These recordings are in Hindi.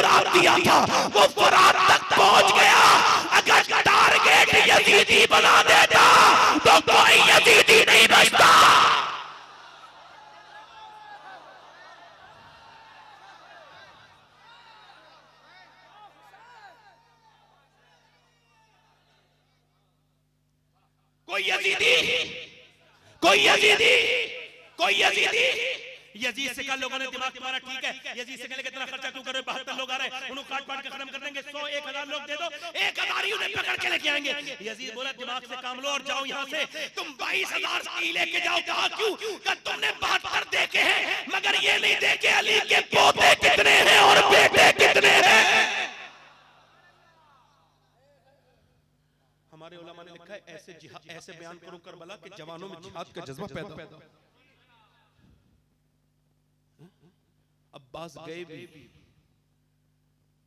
फुरात दिया था वो फुरात तक पहुंच गया। अगर टारगेट यजीदी बना देता तो कोई यजीदी नहीं बचता। कोई यजीदी, कोई यजीदी, कोई यजीदी। यजीद से कल लोगों ने दिमाग तुम्हारा ठीक है, यजीद से कहने कितना खर्चा क्यों कर रहे हो, 72 लोग आ रहे हैं, उन्हें काट पाट के खत्म कर देंगे, 100 1000 लोग दे दो, 1000 ही उन्हें पकड़ के लेके आएंगे। यजीद बोला दिमाग से काम लो और जाओ यहाँ से, तुम 22000 की लेके जाओ। कहा क्यों? कि तुमने 72 देखे हैं मगर ये नहीं देखे अली के पोते कितने हैं और बेटे कितने हैं। हमारे उलमा ने लिखा है ऐसे जिहाद, ऐसे बयान करो करबला के जवानों में जिहाद का जज्बा पैदा। अब्बास गए भी,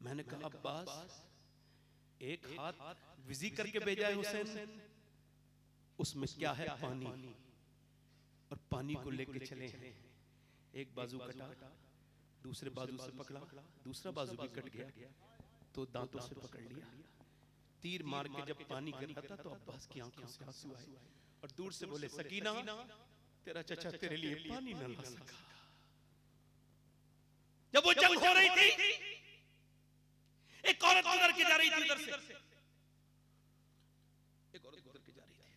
मैंने कहा अब्बास एक हाथ विजी करके भेजा है हुसैन, उसमें क्या है? पानी, और पानी को लेके चले हैं। एक बाजू कटा, दूसरे बाजू से पकड़ा, दूसरा बाजू भी कट गया तो दांतों से पकड़ लिया। तीर मार के जब पानी गिर रहा था तो अब्बास की आंखों से आंसू आए और दूर से बोले सकीना तेरा चचा तेरे लिए पानी न ला सका। जब वो जंग हो रही थी एक औरत गुजर के जा रही थी, उधर से एक औरत गुजर के जा रही थी,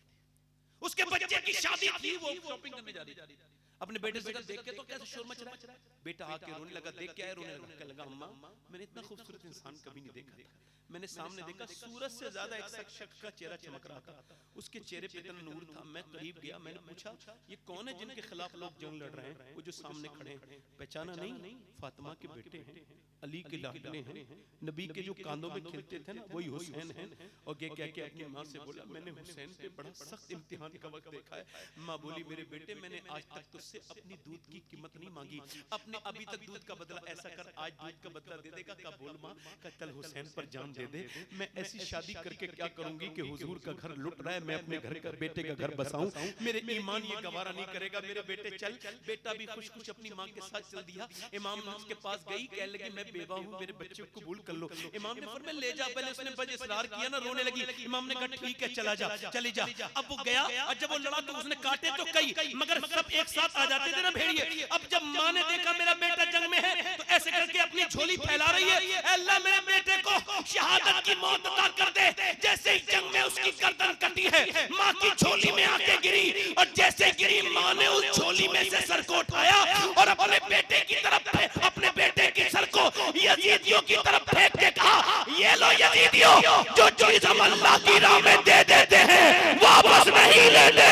उसके बच्चे की शादी थी, वो शॉपिंग करने जा रही थी। अपने बेटे से देख के तो कैसे शोर मच रहा है, बेटा आके रोने लगा, देख के आया रोने लगा, कहने लगा अम्मा मैंने इतना खूबसूरत इंसान कभी नहीं देखा था। मैंने सामने देखा सूरज से ज्यादा एक शख्स का चेहरा चमक रहा था, उसके चेहरे पे इतना नूर था। मैं करीब गया, मैंने पूछा ये कौन है जिनके खिलाफ लोग जंग लड़ रहे हैं? वो जो सामने खड़े हैं, पहचाना नहीं? फातिमा के बेटे हैं, अली के लाडले हैं, नबी के जो कांधों में खिलते थे ना वही हुसैन हैं। और ये कह के अपनी माँ से बोला मैंने हुसैन पे बड़ा सख्त इम्तिहान का वक्त देखा है। माँ बोली मेरे बेटे मैंने आज तक तुझसे अपनी दूध की कीमत नहीं मांगी, अपने अभी तक दूध का बदला ऐसा कर आज दूध का बदला दे देगा। का बोल माँ का कल हुसैन पर जान दे दे। मैं ऐसी शादी करके क्या करूंगी कि हुजूर का घर लुट रहा है, मैं अपने घर का बेटे का घर बसाऊं, मेरे ईमान ये गवारा नहीं करेगा। मेरे बेटे चल। बेटा भी खुश खुश अपनी माँ के साथ चल दिया। इमाम उसके पास गई, कहने लगी मैं बेवा हूँ, मेरे बच्चे को कबूल कर लो। इमाम ने फरमाया ले जा। पहले उसने बड़े इसरार किया ना, रोने लगी। इमाम ने कहा ठीक है चला जा, चली जा। अब वो गया और जब वो लड़ा तो उसने काटे तो कई, मगर सब एक साथ आ जाते थे ना भेड़िए। अब जब माँ ने देखा मेरा बेटा जंग में है तो ऐसे करके अपनी झोली फैला रही है, अल्लाह मेरे बेटे को शहादत की मौत अता कर दे। जैसे ही जंग में उसकी गर्दन कटी है, माँ की झोली में आके गिरी और जैसे गिरी माँ ने उस झोली में से सर को उठाया और अपने बेटे की तरफ, अपने बेटे की सर को यजीदियों की तरफ फेंक के कहा ये लो यजीदियों, जो चीज हम अल्लाह की राह में दे देते हैं वापस नहीं लेते।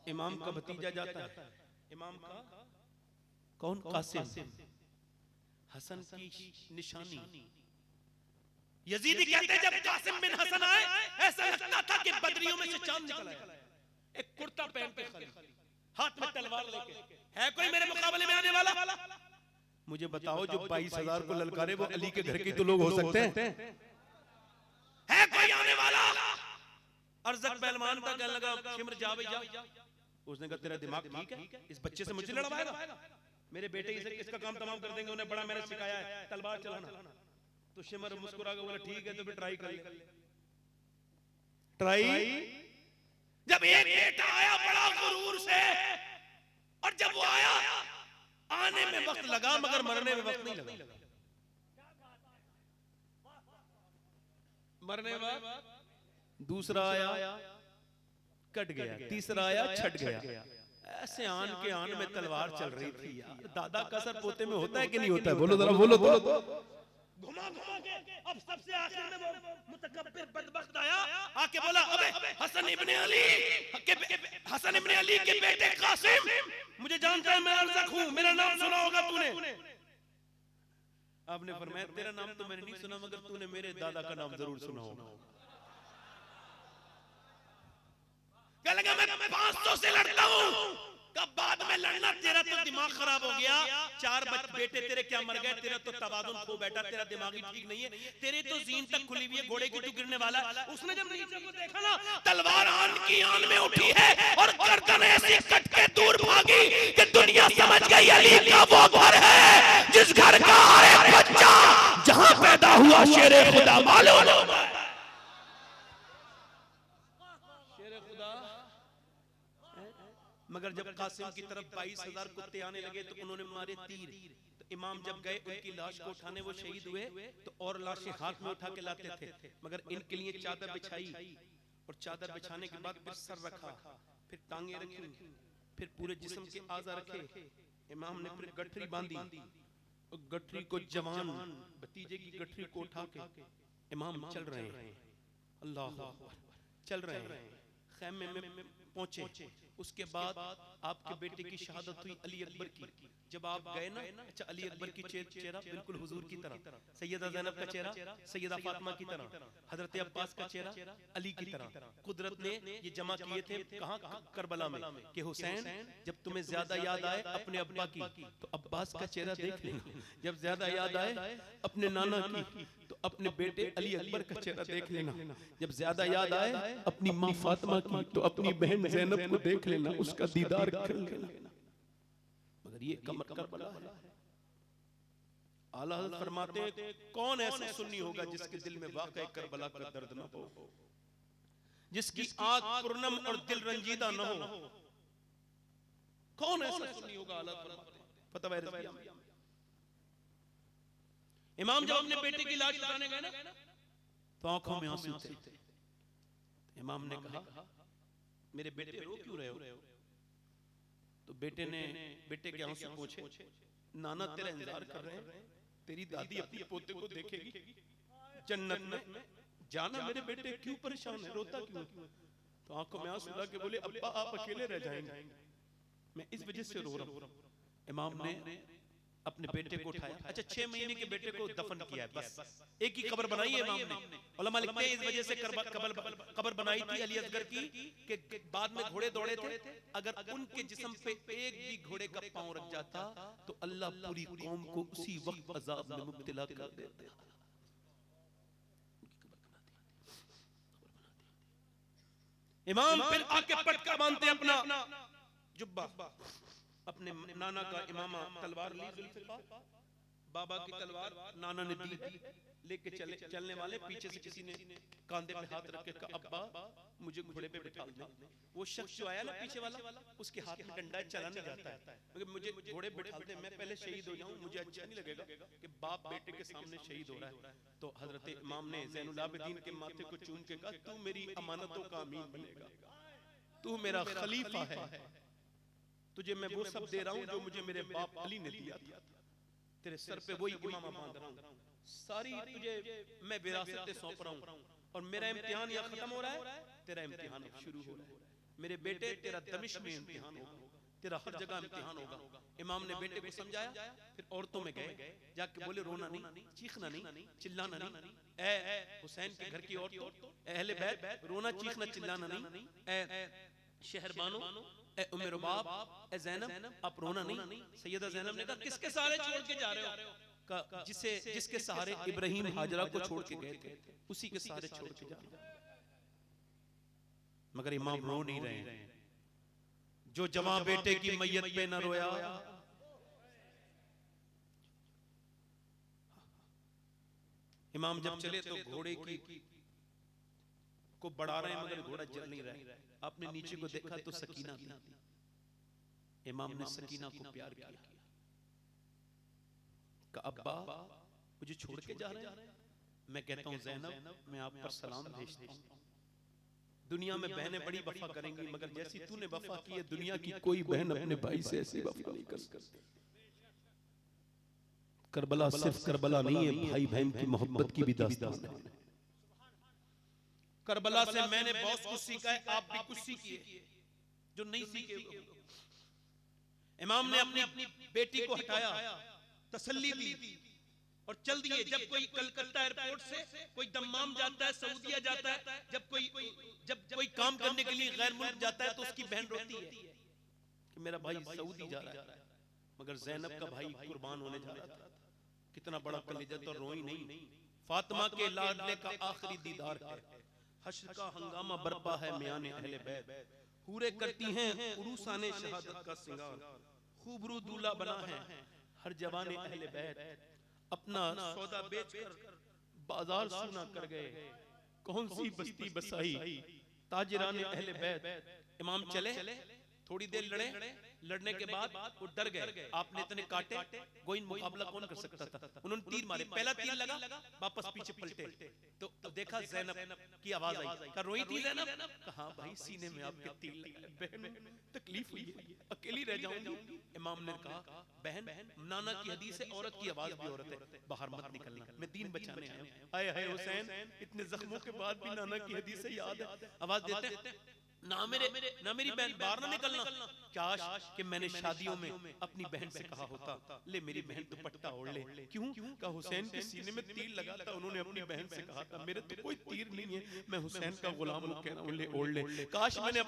इमाम का भतीजा जाता है, इमाम का कौन? कासिम, हसन की निशानी। यजीदी कहते हैं जब कासिम बिन हसन आए ऐसा लगता था कि बदरियों में से चांद निकल आया। एक कुर्ता पहन के खड़ी, हाथ में तलवार लेके, है कोई मेरे मुकाबले में आने वाला? मुझे बताओ जो 22000 को ललकारे वो अली के घर के तो लोग हो सकते हैं? है कोई आने वाला? अर्ज़क पहलवान का कहने लगा शिमर जा भाई जा। उसने कहा तेरा दिमाग ठीक है, इस बच्चे से मुझे लड़वाएगा? मेरे बेटे इसका काम तमाम कर देंगे, उन्हें बड़ा मैंने सिखाया है तलवार चलाना। तो शिमर मुस्कुरा के बोला ठीक है तो फिर ट्राई कर ले। ट्राई। जब एक बेटा आया बड़ा गुरूर से, और जब वो आया आने में वक्त लगा मगर मरने में वक्त नहीं लगा। मरने में दूसरा आया कट गया, तीसरा आया छट गया। ऐसे आन के आन में तलवार चल रही थी यार। दादा का असर पोते में होता है कि नहीं होता है? बोलो जरा, बोलो तो। घुमा घुमा के अब सबसे आखिर में वो मुतकब्बिर बदबख्त आया, आके बोला अबे हसन इब्ने अली के बेटे कासिम, मुझे जानता है मैं अर्ज़क हूं, मेरा नाम सुना होगा तूने। आपने फरमाया तेरा नाम तो मैंने नहीं सुना मगर तूने मेरे दादा का नाम जरूर सुना होगा। क्या लगा मैं 500 से लड़ता हूं, कब बाद में लड़ना, तेरा तो दिमाग खराब हो गया। 4 बेटे तेरे क्या मर गए, तेरा तो तवाज़ुन खो बैठा, तेरा दिमाग ही ठीक नहीं है, तेरे तो जीन तक खुली हुई है, घोड़े की तू गिरने वाला। उसने जब नीचे को देखा ना तलवार आन की आन में उठी है और गर्दन ऐसी समझ गई अली का वो घर है जिस घर का हर एक बच्चा जहां पैदा हुआ शेरे खुदा मालूम होगा। शेरे खुदा। मगर जब कासिम की तरफ 22,000 कुत्ते आने लगे तो उन्होंने मारे तीर। तो इमाम जब गए उनकी लाश को उठाने वो शहीद हुए तो और लाशें हाथ में उठा के लाते थे, मगर इनके लिए चादर बिछाई और चादर बिछाने के बाद फिर सर रखा, फिर टांगे रखी, फिर पूरे जिस्म के आज़ा रखे। इमाम ने फिर गठरी बांधी, गठरी को जवान भतीजे की गठरी को उठा के इमाम चल रहे हैं, अल्लाह चल रहे हैं, खैमे में पहुंचे। उसके बाद आपके बेटे की शहादत हुई अली अकबर की। जब आप गए ना, अच्छा अली अकबर की चेहरा बिल्कुल हुजूर की तरह, सैयदा ज़ैनब का चेहरा सैयदा फातिमा की तरह, हजरत अब्बास का चेहरा अली की तरह। कुदरत ने ये जमा किए थे कहाँ? करबला में कि हुसैन जब तुम्हें ज्यादा याद आए अपने अब्बा की तो अब्बास का चेहरा देख लेना, जब ज्यादा याद आए अपने नाना की तो अपने बेटे अली अकबर का चेहरा देख लेना, जब ज्यादा याद आए अपनी माँ फातिमा की तो अपनी बहन ज़ैनब को देख लेना, उसका दीदार कर लेना। मगर ये कमर करबला है। आला हज़रत फरमाते हैं कौन ऐसा सुन्नी होगा जिसके दिल में वाक़ई करबला का दर्द न हो, जिसकी आंख पुरनम और दिल रंजीदा न हो। कौन ऐसा सुन्नी होगा? आला फरमाते हैं फतवा रज़िया में। इमाम जब अपने बेटे की लाश उठाने गए ना तो आंखों में आंसू थे। इमाम ने कहा मेरे बेटे रो क्यों रहे हो? तो बेटे के आंसू पोंछे, नाना तेरा इंतजार कर रहे हैं, तेरी दादी अपने पोते को देखेगी जन्नत में, जाना मेरे बेटे क्यों परेशान है, रोता क्यों? तो आंखों में आंसू ला के बोले अब्बा आप अकेले रह जाएंगे, मैं इस वजह से रो रहा हूं। इमाम ने अपने बेटे को उठाया, अच्छा 6 महीने के बेटे को दफन किया है, बस एक ही कब्र बनाई है इमाम ने। उलमा लिखते हैं इस वजह से कब्र बनाई थी अली असगर की कि बाद में घोड़े दौड़े थे, अगर उनके जिस्म पे एक भी घोड़े का पांव रख जाता तो अल्लाह पूरी कौम को उसी वक्त अजाब में मुब्तला कर देता। इमाम फिर आके पटका बांधते अपना जुब्बा, अपने नाना का इमामा तलवार ली, जुल्फ़िकार बाबा की तलवार नाना ने दी, लेके चलने वाले पीछे से किसी ने कांधे पे हाथ रख के कहा अब्बा मुझे घोड़े पे बिठा दे। वो शख्स जो आया ना पीछे वाला, उसके हाथ में डंडा चला नहीं जाता है, मगर मुझे घोड़े बिठा दे, मैं पहले शहीद हो जाऊं, मुझे अच्छा नहीं लगेगा कि बाप बेटे के सामने शहीद हो रहा है। तो हजरत इमाम ने ज़ैनुल आबिदीन के माथे को चूम के कहा तू मेरी अमानतों का अमीन बनेगा, तू मेरा खलीफा है, तुझे मैं वो सब दे रहा हूं जो मुझे मेरे बाप अली ने दिया था, तेरे सर पे वही इमामा बांध रहा हूं, सारी तुझे मैं विरासतें सौंप रहा हूं, और मेरा इम्तिहान यहाँ खत्म हो रहा है, तेरा इम्तिहान शुरू हो रहा है। मेरे बेटे तेरा दमिश्क में इम्तिहान होगा, तेरा हर जगह इम्तिहान होगा। इमाम ने बेटे को समझाया, फिर औरतों में गए, जाके बोले रोना नहीं, चीखना नहीं, चिल्लाना नहीं, ए हुसैन के घर की औरतों, अहले बैत, रोना चीखना चिल्लाना नहीं, ए शहरबानो, ए उम्मे रुबाब, ए ज़ैनब आप रोना नहीं। सैयदा ज़ैनब ने कहा किसके सहारे छोड़ के जा रहे हो? जिसके सहारे इब्राहिम हाजरा को छोड़ के गए थे उसी के सहारे छोड़ के जा रहे। मगर इमाम रो नहीं रहे हैं, जो जवां बेटे की मैयत पे न रोया। इमाम जब चले तो घोड़े की को बढ़ा रहे हैं, मगर घोड़ा चल नहीं रहा है। आपने नीचे को देखा तो सकीना थी, इमाम ने सकीना को प्यार किया, कहा अब्बा मुझे छोड़ के जा रहे हैं? मैं कहता हूं ज़ैनब मैं आप पर सलाम भेजता हूं। दुनिया में बहनें बड़ी वफा करेंगी, मगर जैसी तूने वफा की है दुनिया की कोई बहन अपने भाई से ऐसी वफा नहीं कर सकती। करबला सिर्फ करबला नहीं है, भाई बहन की मोहब्बत की भी दास्तान है। करबला से मैंने बहुत कुछ सीखा है, आप भी कुछ सीखिए जो नहीं सीखे। इमाम ने अपनी बेटी को हटाया, तसल्ली दी और चल दिए। जब कोई कलकत्ता एयरपोर्ट से कोई दम्माम जाता है, सऊदीया जाता है, जब कोई काम करने के लिए गैर मुल्क जाता है तो उसकी बहन रोती है कि मेरा भाई सऊदी जा रहा है, मगर ज़ैनब का भाई कुर्बान होने जा रहा था। कितना बड़ा कलेजा, तो रोई नहीं। फातिमा के लाडले का आखिरी दीदार है, हश्र का हंगामा बरपा है मियाने अहले बैत, हूरे करती हैं उरूसाने शहादत का सिंगार, खूबरू दूल्हा बना है। हर जवान अहले बैत अपना सौदा बेचकर बाजार सुना कर गए। कौन सी बस्ती बसाई ताजरान अहले बैत। इमाम चले, थोड़ी देर लड़े, लड़ने के बाद वो डर गए। आपने इतने काटे, कोई मुकाबला कौन कर सकता था। उन्होंने तीर मारे, पहला तीर लगा, वापस पीछे पलटे तो देखा जैनब की आवाज आई। कहा रोई थी जैनब? कहा भाई सीने में आपके तीर लगा, बहन तकलीफ हुई है, अकेली रह जाऊंगी। इमाम ने कहा बहन, नाना की हदीस है, औरत की आवाज भी औरत है, बाहर मत निकलना, मैं दीन बचाने आया हूं। आए हाय हुसैन, इतने जख्मों के बाद भी नाना की हदीस से याद है, आवाज देते ना मेरी बहन बाहर ना निकलना। काश कि मैंने शादियों में अपनी बहन से कहा होता ले मेरी बहन दुपट्टा ओढ़ ले। क्यों? कहा हुसैन के सीने में तीर लगा था, उन्होंने अपनी बहन से कहा था मेरे तो कोई तीर नहीं है, मैं हुसैन का गुलाम हूं, कह रहा हूं ले ओढ़ ले। काश मैंने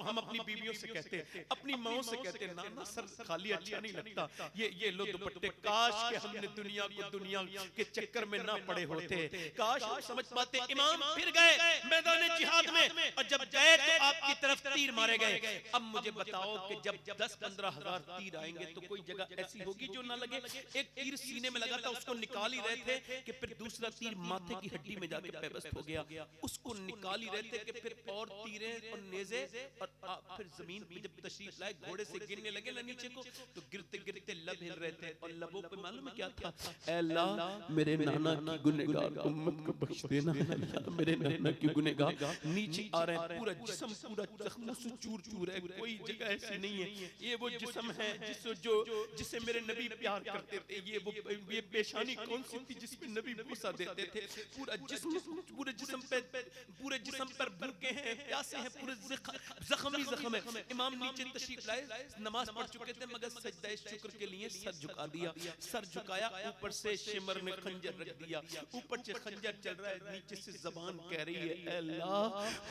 हम अपनी बीवियों से कहते, अपनी माओं से कहते ना ना सर खाली अच्छा नहीं लगता, ये लो दुपट्टे। काश कि हमने दुनिया को दुनिया के चक्कर में ना पड़े होते। काश समझ पाते। इमाम फिर गए मैदान जिहाद में, और जब गए तो आपकी तरफ तीर मारे गए। अब मुझे बताओ कि जब 10-15 हजार तीर आएंगे तो कोई जगह ऐसी होगी जो ना लगे। एक तीर सीने में लगा था, उसको निकाल ही रहे थे कि फिर दूसरा तीर माथे की हड्डी में जाके पेवस्त हो गया, उसको निकाल ही रहे थे कि फिर और तीरें और नेज़े, और फिर जमीन पे जब तशरीफ लाए घोड़े से गिरने लगे ना नीचे को, तो गिरते गिरते लब हिल रहे थे, और लबों पे मालूम है क्या था? ऐ अल्लाह मेरे नाना की गुनहगार उम्मत को बख्श देना, मेरे नाना की गुनहगार नीचे आ रहे हैं, पूरा जिस्म पूरा जख्मों से चूर चूर है, कोई जगह ऐसी नहीं है। ये वो जिस्म है जिसे मेरे नबी प्यार करते थे। ये पेशानी कौन सी थी जिसमें नबी बुसा देते थे? पूरे जिस्म पर भूखे हैं, प्यासे हैं, पूरे जख्म है। इमाम नीचे तशरीफ लाए, नमाज पढ़ चुके थे, मगर सजदा शुक्र के लिए सर झुका दिया। सर झुकाया, ऊपर से शिमर ने खंजर रख दिया, ऊपर से खंजर चल रहा है, नीचे से जबान कह रही है ऐ अल्लाह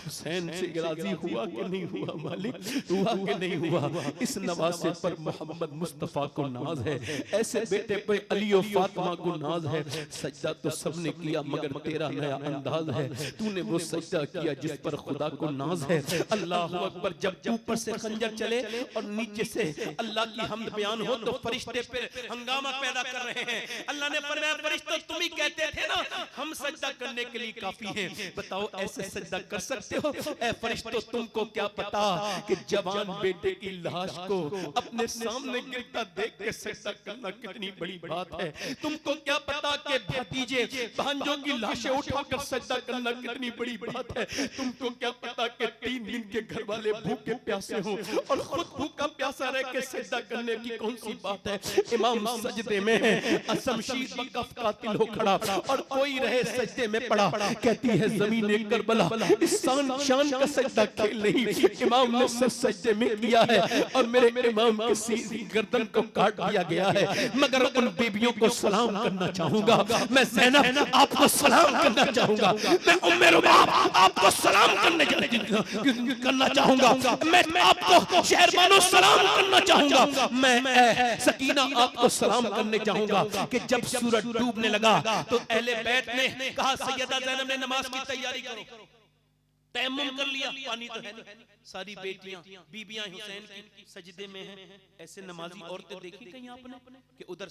हुसैन से राजी हुआ कि नहीं हुआ मालिक, हुआ कि नहीं हुआ? इस नवासे पर मोहम्मद मुस्तफा को नाज है, ऐसे बेटे पे अली और फातिमा को नाज है। सजदा तो सबने किया मगर तेरा नया अंदाज है, तूने वो सजदा किया जिस पर खुदा को नाज है। अल्लाह अकबर। जब ऊपर से खंजर चले और नीचे से अल्लाह की हमद बयान हो तो फरिश्ते पे हंगामा पैदा कर रहे हैं। अल्लाह ने फरमाया फरिश्तों तुम ही कहते थे ना हम सजदा करने के लिए काफी हैं, बताओ ऐसे सजदा कर सकते हो? ऐ फरिश्तों तुमको क्या पता कि जवान बेटे की लाश को अपने सामने गिरता देख के सजदा करना कितनी बड़ी बात है। तुमको क्या पता कि भतीजे भांजों की लाशें उठाकर सजदा करना कितनी बड़ी बात है। तुमको क्या पता कि 3 दिन के घर वाले भूखे प्यासे हों और खुद भूखा प्यासा रह के सजदा करने की कौन सी बात है। इमाम सजदे में है, शमशीर वक़फ़ कातिल हो खड़ा और कोई रहे सजदे में पड़ा, कहती है ज़मीन करबला इस शान का सजदा खेल नहीं, इमाम ने सजदे में किया है और मेरे इमाम की सीधी गर्दन को काट दिया गया है। मगर उन बीबियों को सलाम करना चाहूंगा, मैं ज़ैनब आपको सलाम करना चाहूंगा, मैं उम्मे रुबाब आपको सलाम करना चाहूंगा, मैं आपको शहरबानो सलाम करना चाहूंगा, मैं सकीना आपको सलाम करने चाहूंगा। कि जब सूरज डूबने लगा तो अहले बैत ने कहा सैयदा ज़ैनब ने नमाज की तैयारी करो। तयम्मुम कर लिया, पानी तो है नहीं, सारी बेटियां बीबियां हुसैन की सजदे में हैं। ऐसे नमाजी औरतें देखी कहीं आपने कि उधर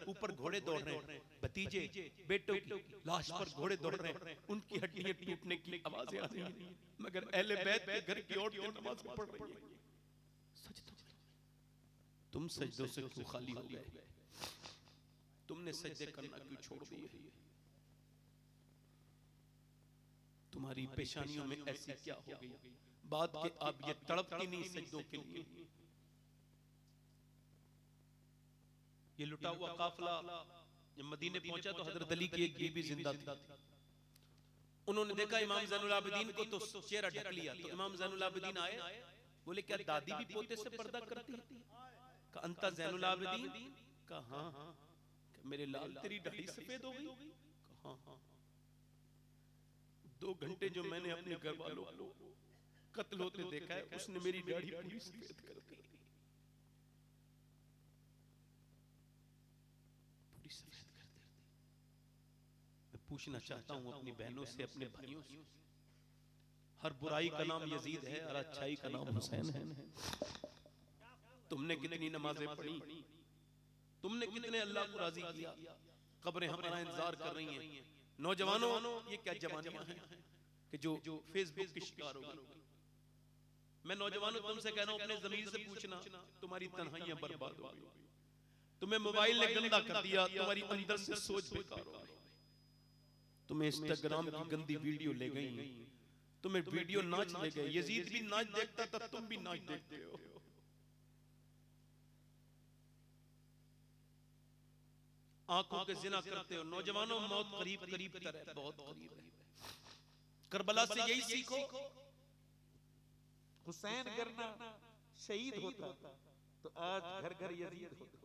ऊपर घोड़े दौड़ रहे हैं, भतीजे बेटों की लाश पर घोड़े दौड़ रहे हैं, उनकी हड्डियां टूटने की आवाजें आ रही हैं, मगर अहले बैत के घर की औरतें नमाज पढ़ रही हैं। तुम सजदों से क्यों खाली हो गए? तुमने सजदे करना क्यों छोड़ दिए? तुम्हारी पेशानियों में ऐसी क्या हो गई बात कि आप ये तड़पती नहीं सजदों के लिए? ये लुटा हुआ काफिला जब मदीने पहुंचा तो हजरत अली की एक बीबी जिंदा थी। उन्होंने देखा इमाम ज़ैनुल आबिदीन को तो चेहरा ढक लिया। तो इमाम ज़ैनुल आबिदीन आए, बोले क्या दादी भी पोते से पर्दा करती है? कहा अंता ज़ैनुल आबिदीन? कहा हाँ। मेरे लाल तेरी दाढ़ी सफेद हो गई? कहा हाँ। 2 घंटे जो मैंने अपने घर वालों को कत्ल होते देखा है उसने मेरी दाढ़ी पूरी सफेद कर दी, पूरी सफेद कर दी। मैं पूछना चाहता हूं अपनी बहनों से, अपने भाइयों से, हर बुराई का नाम यजीद है और अच्छाई का नाम हुसैन है। तुमने कितनी नमाजें पढ़ी, तुमने कितने अल्लाह को राजी किया, कब्रें हमारा इंतजार कर रही हैं। नौजवानों, ये क्या जवानियां हैं कि जो फेसबुक की शिकार हो गई। मैं नौजवानों तुमसे कह रहा हूं, अपने ज़मीर से पूछना, तुम्हारी तन्हाइयां बर्बाद हो गई, तुम्हें मोबाइल ने गंदा कर दिया, तुम्हारी अंदर से सोच बेकार हो गई, तुम्हें इंस्टाग्राम की गंदी वीडियो ले गई, तुम्हें वीडियो नाच ले गए। यजीद भी नाच देखता था, तुम भी नाच देखते हो। आंखों के जिना करते हो। नौजवानों, मौत करीब करीब तर है, बहुत करीब है। करबला से यही सीखो। हुसैन करना शहीद होता तो आज घर घर यजीद होता।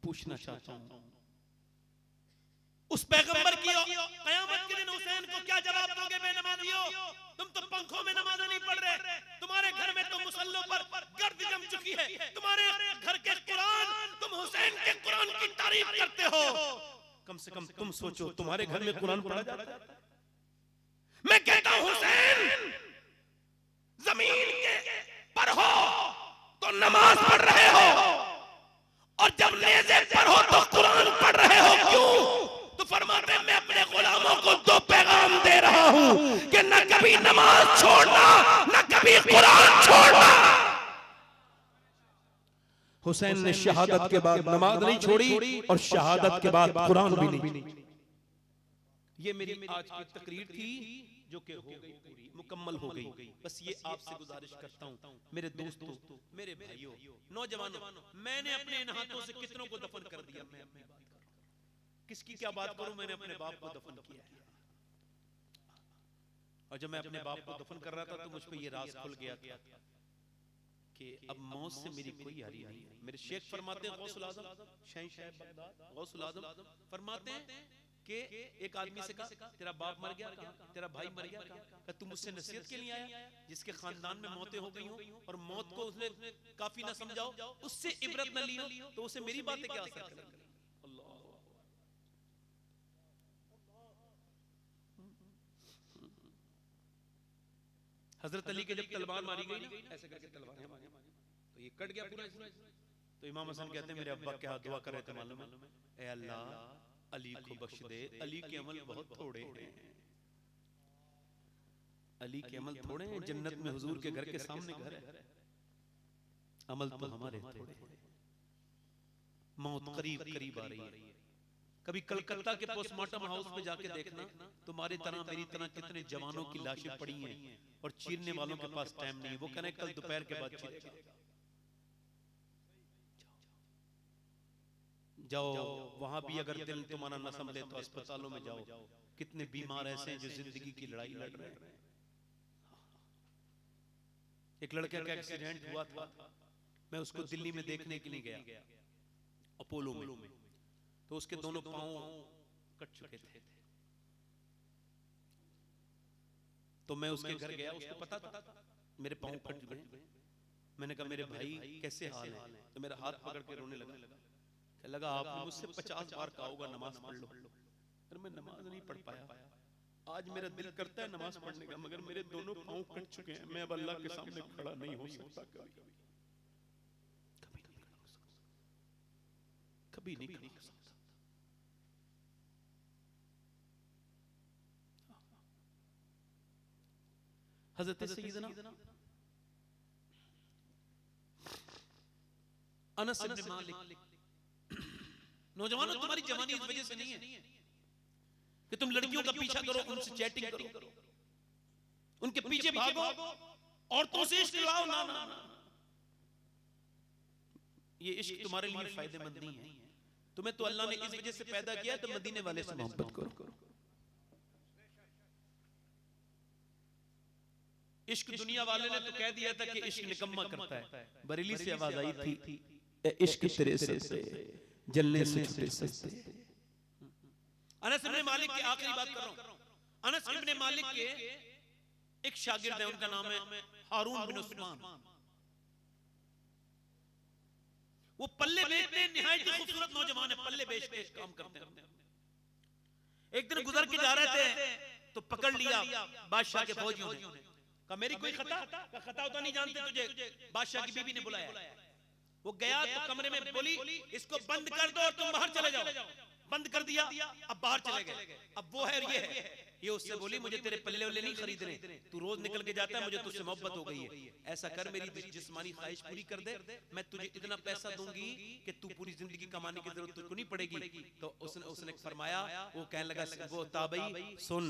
पूछना चाहता हूं, उस पैगंबर की कयामत के दिन हुसैन को क्या जवाब दोगे? बेनमाजियो, तुम तो पंखों में नमाज नहीं पढ़ रहे, तुम्हारे घर में तो मुसल्लों पर गर्द जम चुकी है, तुम्हारे घर के कुरान, तुम हुसैन के कुरान की तारीफ करते हो। कम से कम तुम सोचो, तुम्हारे घर में कुरान पढ़ा जाता है? मैं कहता हूं हुसैन जमीन के पर हो तो नमाज पढ़ रहे हो, और जब नेज़े पर हो तो कुरान पढ़ रहे हो। क्यों? तो फरमाते हैं, मैं अपने गुलामों को दो पैगाम दे रहा हूं कि न कभी नमाज छोड़ना, न कभी कुरान छोड़ना। हुसैन ने शहादत के बाद नमाज नहीं छोड़ी और शहादत के बाद कुरान भी नहीं। ये मेरी आज की तकरीर थी जो कि हो गई पूरी, मुकम्मल हो गई। बस ये आपसे गुजारिश करता हूं, मेरे दोस्तों, मेरे भाइयों, नौजवानों, मैंने अपने इन हाथों से कितनों को दफन कर दिया। मैं अपनी बात कर रहा हूं, किसकी क्या बात करूं? मैंने अपने बाप को दफन किया है, और जब मैं अपने बाप को दफन कर रहा था तो मुझको ये राज खुल गया था कि अब मौत से मेरी कोई यारी नहीं है। मेरे शेख फरमाते हैं, गौसुल आज़म शहंशाह बगदाद गौसुल आज़म फरमाते हैं कि एक आदमी से कहा, तेरा बाप मर गया, कहा तेरा भाई मर गया, कहा तुम मुझसे नसीहत के लिए आया? जिसके खानदान में मौतें हो गई हो और मौत को उसने काफी ना समझाओ, उससे इबरत न लियो, तो उसे मेरी बातें क्या असर करेंगी? हजरत अली के जब तलवार मारी गई ना, ऐसे करके तलवार मारी तो ये कट गया पूरा। तो इमाम हसन कहते हैं, मेरे अब्बा क्या दुआ कर रहे थे मालूम है? ए अल्लाह, अली को बख्श दे, अली के अमल बहुत थोड़े हैं, अली के अमल थोड़े हैं, जन्नत में हुजूर के घर के सामने घर है, अमल तो हमारे थोड़े हैं। मौत करीब करीब आ रही है। कभी कलकत्ता के पोस्टमार्टम हाउस में जाके देखना, तुम्हारी तरह मेरी तरह कितने जवानों की लाशें पड़ी हैं और चीरने वालों के पास टाइम नहीं है। वो कहने कल दोपहर के बाद चीरेगा। जाओ वहां भी अगर दिल तुम्हारा न संभले तो अस्पतालों में जाओ, कितने बीमार ऐसे हैं जो जिंदगी की लड़ाई लड़ रहे हैं। एक लड़के का एक्सीडेंट हुआ था, मैं उसको दिल्ली में देखने के लिए गया, अपोलो में, तो उसके दोनों पांव कट चुके थे। तो मैं उसके घर गया, उसको पता था मेरे पांव कट गए। मैंने कहा मेरे भाई कैसे हाल है? तो मेरा हाथ पकड़ के रोने लगा आपने मुझसे 50 बार कहा होगा नमाज पढ़ लो, पर मैं नमाज नहीं पढ़ पाया। आज मेरा दिल करता है नमाज पढ़ने का, मगर मेरे दोनों पांव कट चुके हैं, मैं अब अल्लाह के सामने खड़ा नहीं हो सकता। कभी नहीं कर सकता। हज़रत सैयदना अनस इब्न मालिक, नौजवानों तुम्हारी जवानी इस वजह से नहीं है कि तुम लड़कियों का पीछा करो, उनसे चैटिंग करो, उनके पीछे भागो, औरतों से इश्क लाओ, ना ना ना, ये इश्क तुम्हारे लिए फायदेमंद नहीं है। तुम्हें तो अल्लाह ने इस वजह से पैदा किया तो मदीने वाले से मोहब्बत करो। इश्क दुनिया वाले ने तो कह दिया था कि इश्क निकम्मा करता है। बरेली से आवाज आई थी, इश्क तेरे से जलने से छुटे सस्ते। अनस इब्न मालिक की आखिरी बात कर रहा हूं। अनस इब्न मालिक के एक शागिर्द है, उनका नाम है हारून बिन उस्मान। वो पल्ले बेचते हैं, निहायत खूबसूरत नौजवान है, पल्ले बेच के काम करते हैं। एक दिन गुजर के जा रहे थे तो पकड़ लिया बादशाह के फौजियों ने, कहा मेरी कोई खता, खता तो नहीं जानते तुझे, बादशाह की बीवी ने बुलाया, वो गया तो कमरे में बोली इसको बंद कर दो और तुम बाहर चले जाओ, बंद कर दिया, अब बाहर चले गए, अब वो है ये है, ये उससे बोली मुझे तेरे पल्ले वल्ले नहीं खरीदने, तू रोज निकल के जाता है, मुझे तुझसे मोहब्बत हो गई है, ऐसा कर मेरी जिस्मानी ख्वाहिश पूरी कर दे, मैं तुझे इतना पैसा दूंगी कि तू पूरी जिंदगी कमाने की जरूरत तुझको नहीं पड़ेगी। तो उसने फरमाया, वो कहने लगा वो ताबई सुन,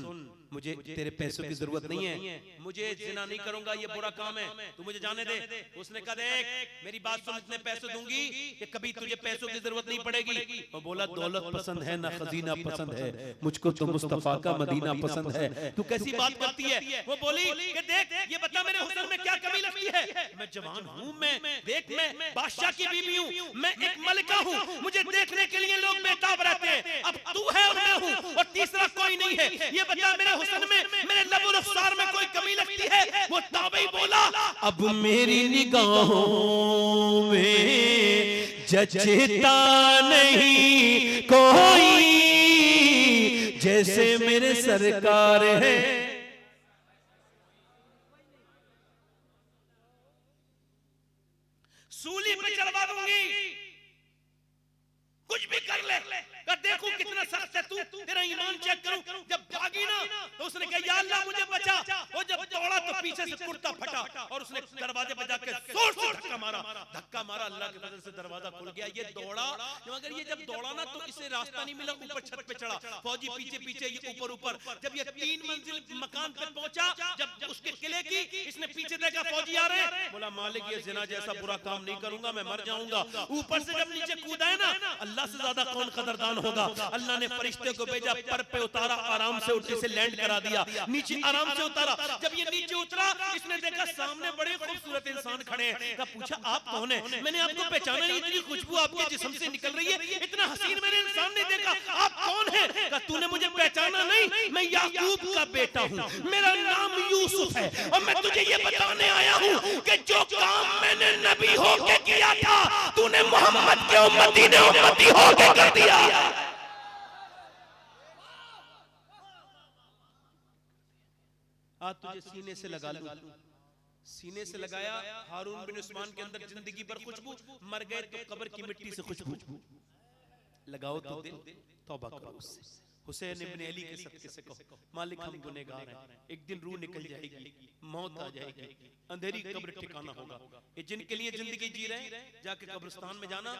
मुझे तेरे पैसों की जरूरत नहीं है, मुझे जिना नहीं करूंगा, ये बुरा काम है, तू मुझे जाने दे। उसने कहा देख मेरी बात सुन, इतने पैसे दूंगी कि कभी तुझे पैसों की जरूरत नहीं पड़ेगी। वो बोला दौलत पसंद है ना खजीना पसंद है, मुझको तो मुस्तफा का मदीना पसंद है, तू कैसी बात करती है। वो बोली कि देख ये बता मेरे हुस्न में क्या कमी लगती है, मैं जवान हूँ, मैं देख मैं बादशाह की बीवी हूँ, मैं एक मलिका हूँ, मुझे देखने के लिए लोग बेताब रहते हैं, अब तू है और मैं हूँ और तीसरा कोई नहीं है, ये बता मेरे हुस्न में मेरे लबो रुखसार में कोई कमी लगती है। वो ताबई बोला अब मेरी निगाहों में जचता नहीं कोई जैसे मेरे सरकार है। सूली पे चढ़वा दूंगी, कुछ भी कर ले, देखूं कितना सख्त है तू, तेरा ईमान चेक करूं। जब भागी ना तो उसने कहा या अल्लाह मुझे बचा, वो जब दौड़ा तो पीछे से कुर्ता फटा और उसने दरवाजे पे जाकर जोर से धक्का मारा, अल्लाह के फजल से दरवाजा खुल गया। ये दौड़ा, मगर ये जब दौड़ा ना तो इसे रास्ता नहीं मिला, ऊपर छत पे चढ़ा, फौजी पीछे पीछे, ये ऊपर, जब ये 3 मंजिल मकान पे पहुंचा, जब उसके किले की इसने पीछे देखा फौजी आ रहे हैं, बोला मालिक ये जिना जैसा बुरा काम नहीं करूंगा, मैं मर जाऊंगा। ऊपर से जब नीचे कूदा है ना, अल्लाह से ज्यादा कौन कदरदान होगा। अल्लाह ने फरिश्ते को भेजा, पर पे उतारा, आराम से उठे से लैंड करा दिया, नीचे आराम से उतारा। जब ये नीचे उतरा इसने देखा सामने बड़े खूबसूरत इंसान खड़े हैं, तब पूछा आप कौन है, मैंने आपको पहचाना नहीं, इतनी खुशबू आपके जिस्म से निकल रही है, इतना हसीन मैंने इंसान नहीं देखा, आप कौन है। कहा तूने मुझे पहचाना नहीं, मैं याकूब का बेटा हूँ, मेरा नाम यूसुफ है और मैं तुझे ये बताने आया हूँ कि जो काम मैंने नबी होके किया था तूने मोहम्मद के उम्मती ने उम्मती होके कर दिया। आज तुझे सीने से लगा लूं, सीने से लगाया, हारून बिन उस्मान के अंदर जिंदगी पर खुशबू, मर गए तो कब्र की मिट्टी से खुशबू लगाओ तो दिल तौबा करो उससे। हुसैन इब्न अली के सदके से कहो मालिक हम गुनहगार हैं, एक दिन रूह निकल जाएगी, मौत आ जाएगी, अंधेरी कब्र ठिकाना होगा। ये जिनके लिए जिंदगी जी रहे हैं जाके कब्रिस्तान में जाना,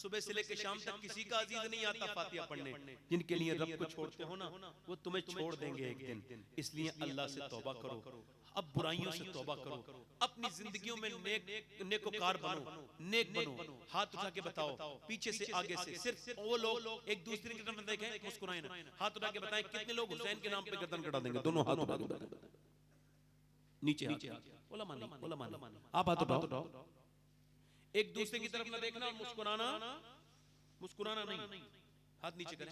सुबह से लेकर शाम तक किसी का अजीज नहीं आता फातिहा पढ़ने, जिनके लिए रब को छोड़ते हो ना वो तुम्हें छोड़ देंगे एक दिन, इसलिए अल्लाह से तौबा करो, अब बुराइयों से तौबा करो, अपनी जिंदगियों में नेकोकार बनो, नेक बनो। हाथ उठा के बताओ पीछे से आगे से, सिर्फ वो लोग एक दूसरे की तरफ देखें, मुस्कुराएं ना, हाथ उठा के बताएं कितने लोग हुसैन के नाम पे गर्दन कटा देंगे, दोनों हाथ उठा के नीचे उलमा नहीं, आप हाथ उठाओ, एक दूसरे की तरफ ना देखना और मुस्कुराना नहीं, हाथ नीचे करें।